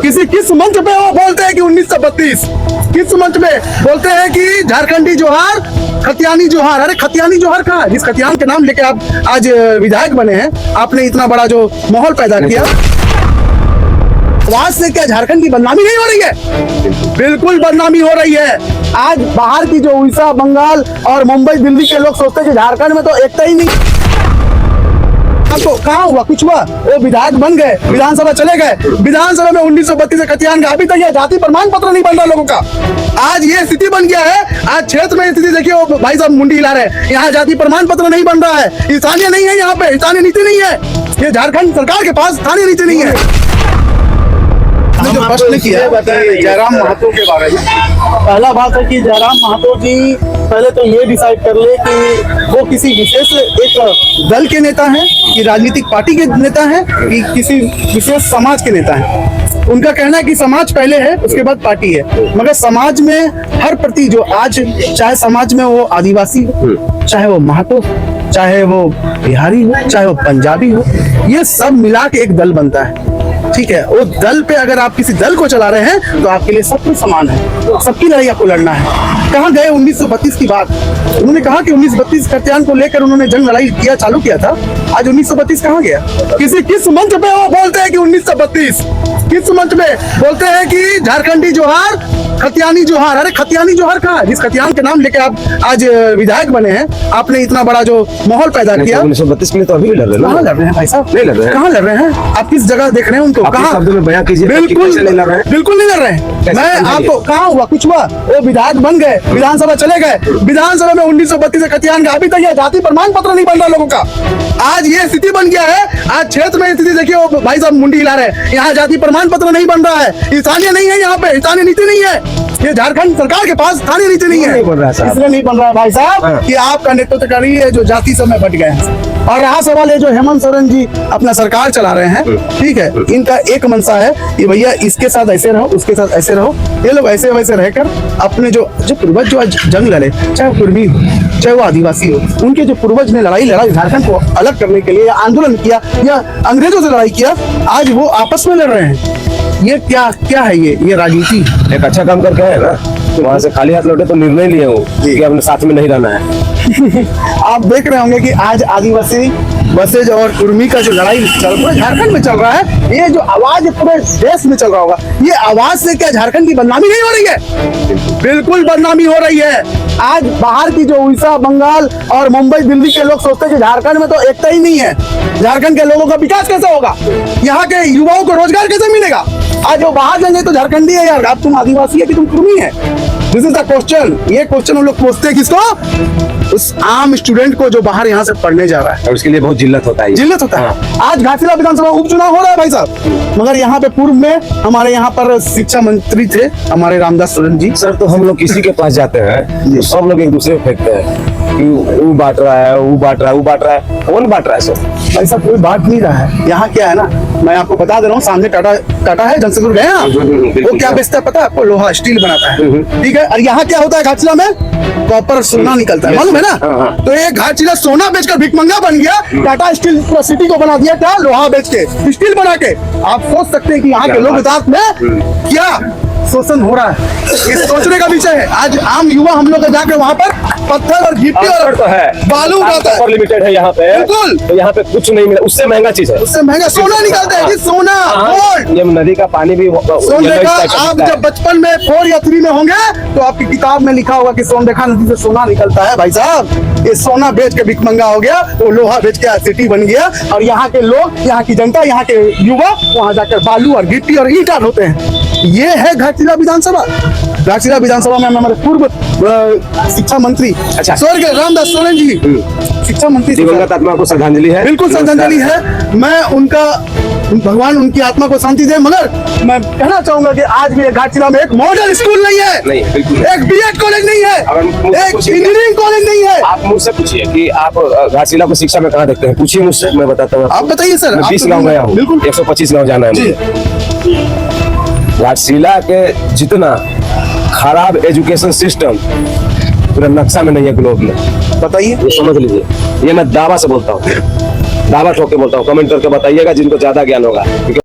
किस मंच पे वो बोलते हैं कि 1932? किस मंच पे बोलते हैं कि झारखंडी जोहार, खतियानी जोहार? अरे खतियानी जोहार कहाँ है? जिस खतियान के नाम लेके आप आज विधायक बने हैं, आपने इतना बड़ा जो माहौल पैदा किया, आवाज से क्या झारखंड की बदनामी नहीं हो रही है? बिल्कुल बदनामी हो रही है। आज बाहर की जो उड़ीसा, बंगाल और मुंबई, दिल्ली के लोग सोचते हैं कि झारखंड में तो एकता ही नहीं। आपको कहाँ हुआ? कुछ हुआ? वो विधायक बन गए, विधानसभा चले गए, विधानसभा में 1932 खतियान का अभी तक यह जाति प्रमाण पत्र नहीं बन रहा लोगों का। आज ये स्थिति बन गया है। आज क्षेत्र में स्थिति देखिए, वो भाई साहब मुंडी हिला रहे हैं, यहाँ जाति प्रमाण पत्र नहीं बन रहा है। स्थानीय नहीं है, यहाँ पे स्थानीय नीति नहीं है। ये झारखंड सरकार के पास स्थानीय नीति नहीं है। जो प्रश्न किया जयराम महतो के बारे में, पहला बात है कि जयराम महतो जी पहले तो ये डिसाइड कर ले कि वो किसी विशेष एक दल के नेता हैं, कि राजनीतिक पार्टी के नेता हैं, कि किसी विशेष समाज के नेता हैं। उनका कहना है कि समाज पहले है, उसके बाद पार्टी है। मगर समाज में हर प्रति जो आज, चाहे समाज में वो आदिवासी हो, चाहे वो महतो, चाहे वो बिहारी हो, चाहे वो पंजाबी हो, ये सब मिला के एक दल बनता है। ठीक है, वो दल पे अगर आप किसी दल को चला रहे हैं तो आपके लिए सब कुछ समान है, सबकी लड़ाई आपको लड़ना है। कहाँ गए 1932 की बात? उन्होंने कहा कि 1932 खतियान को लेकर उन्होंने जंग लड़ाई किया, चालू किया था। आज 1932 कहाँ गया? किस मंच पे वो बोलते हैं कि 1932? किस मंच पे बोलते हैं कि झारखंडी जोहार, खतियानी जोहार? अरे खतियानी जोहार कहाँ है? जिस खतियान के नाम लेके आप आज विधायक बने हैं, आपने इतना बड़ा जो माहौल पैदा किया। 1932 के लिए तो अभी लड़ रहे हैं। कहाँ लड़ रहे हैं भाई साहब? नहीं लड़ रहे हैं। कहाँ लड़ रहे हैं? आप किस जगह देख रहे हैं उनको? कहाँ शब्दों में बयां कीजिए। बिल्कुल नहीं लड़ रहे हैं। बिल्कुल नहीं लड़ रहे हैं। मैं आपको कहाँ हुआ? कुछ हुआ? वो विधायक बन गए, विधानसभा चले गए, विधानसभा में 1932 खतियान का अभी तक यह जाति प्रमाण पत्र नहीं बन रहा लोगों का। आज ये स्थिति बन गया है। आज क्षेत्र में स्थिति देखिए, वो भाई साहब मुंडी हिला रहे हैं, यहाँ जाति प्रमाण पत्र नहीं बन रहा है। स्थानीय नहीं है, यहाँ पे स्थानीय नीति नहीं है। ये झारखंड सरकार के पास स्थानीय नीति नहीं है। इसलिए नहीं बन रहा है भाई साहब कि आपका नेतृत्व कर रही है जो जाति सब में बट गए हैं। और रहा सवाल है जो हेमंत सोरेन जी अपना सरकार चला रहे हैं, ठीक है, इनका एक मंशा है कि भैया इसके साथ ऐसे रहो, उसके साथ ऐसे रहो। ये लोग ऐसे वैसे रहकर अपने जो पूर्वज जो जंग लड़े, चाहे कुर्मी हो, चाहे वो आदिवासी हो, उनके जो पूर्वज ने लड़ाई झारखंड को अलग करने के लिए, या आंदोलन किया, या अंग्रेजों से लड़ाई किया, आज वो आपस में लड़ रहे हैं। ये क्या है? ये राजनीति। एक अच्छा काम करके है ना, तो वहाँ से खाली हाथ लौटे तो निर्णय लिए हो कि अपने साथ में नहीं रहना है। आप देख रहे होंगे कि आज आदिवासी बसेज और कुर्मी का जो लड़ाई पूरे झारखंड में चल रहा है, ये जो आवाज पूरे देश में चल रहा होगा, ये आवाज से क्या झारखंड की बदनामी नहीं हो रही है? बिल्कुल बदनामी हो रही है। आज बाहर की जो उड़ीसा, बंगाल और मुंबई, दिल्ली के लोग सोचते हैं कि झारखंड में तो एकता ही नहीं है। झारखंड के लोगों का विकास कैसे होगा? यहाँ के युवाओं को रोजगार कैसे मिलेगा? आज वो बाहर जाएंगे तो झारखंडी है यार, अब तुम आदिवासी है कि तुम कुर्मी है? This is the question. ये क्वेश्चन हम लोग पूछते हैं किसको? उस आम स्टूडेंट को जो बाहर यहाँ से पढ़ने जा रहा है, और उसके लिए बहुत जिल्लत होता है। जिल्लत होता है। आज घाटशिला विधानसभा उपचुनाव हो रहा है भाई साहब, मगर यहाँ पे पूर्व में हमारे यहाँ पर शिक्षा मंत्री थे हमारे रामदास सोरेन जी। सर, तो हम लोग किसी के पास जाते हैं तो सब लोग एक दूसरे को फेंकते हैं कि वो बांट रहा है, वो बांट रहा है, वो बांट रहा है। कौन बांट रहा है सर? ऐसा कोई बात नहीं रहा है। यहाँ क्या है ना, मैं आपको बता दे रहा हूँ, सामने टाटा है, जनसेपुर गए हैं, वो क्या बेचता है पता है आपको? लोहा, स्टील बनाता है, ठीक है। और यहाँ क्या होता है घाटशिला में? कॉपर सोना निकलता है, मालूम है ना? तो ये घाटशिला सोना बेचकर भिखमंगा बन गया। टाटा स्टील पूरा सिटी को बना दिया, क्या? लोहा बेच के, स्टील बना के। आप सोच सकते हैं कि यहाँ के लोग में क्या शोषण हो रहा है। ये सोचने का विषय है। आज आम युवा हम लोग जाकर वहाँ पर पत्थर और गिट्टी और तो है, बालू उठाता है। लिमिटेड है यहाँ पे, बिल्कुल। तो यहाँ पे कुछ नहीं मिला, उससे महंगा चीज है, उससे महंगा सोना निकलता है। सोना, गोल्ड। ये नदी का पानी भी सोनरेखा। आप जब बचपन में 4 या 3 में होंगे तो आपकी किताब में लिखा होगा कि सोनरेखा नदी से सोना निकलता है। भाई साहब, ये सोना बेच के भिखमंगा हो गया, वो लोहा बेच के सिटी बन गया, और यहाँ के लोग, यहाँ की जनता, यहाँ के युवा वहाँ जाकर बालू और गिट्टी और ईंटा ढोते हैं। ये है घाटशिला विधानसभा। घाटशिला विधानसभा में हमारे पूर्व शिक्षा मंत्री, अच्छा, स्वर्गीय रामदास सोरेन जी शिक्षा मंत्री, दिवंगत आत्मा को श्रद्धांजलि है। बिल्कुल श्रद्धांजलि है। मैं उनका, भगवान उनकी आत्मा को शांति दे। मगर मैं कहना चाहूंगा कि आज भी घाटशिला में एक मॉडल स्कूल नहीं है, नहीं, बिल्कुल एक बीएड कॉलेज नहीं है, एक इंजीनियरिंग कॉलेज नहीं है। आप मुझसे पूछिए कि आप घाटशिला को शिक्षा में कहाँ देखते हैं, पूछिए मुझसे, मैं बताता हूँ। आप बताइए सर। 20 गाँव गया हूँ, बिल्कुल 125 गाँव जाना है। घाटशिला के जितना खराब एजुकेशन सिस्टम पूरा नक्शा में नहीं है ग्लोब में। बताइए, ये समझ लीजिए, ये मैं दावा से बोलता हूँ, दावा ठोक के बोलता हूँ। कमेंट करके बताइएगा जिनको ज्यादा ज्ञान होगा।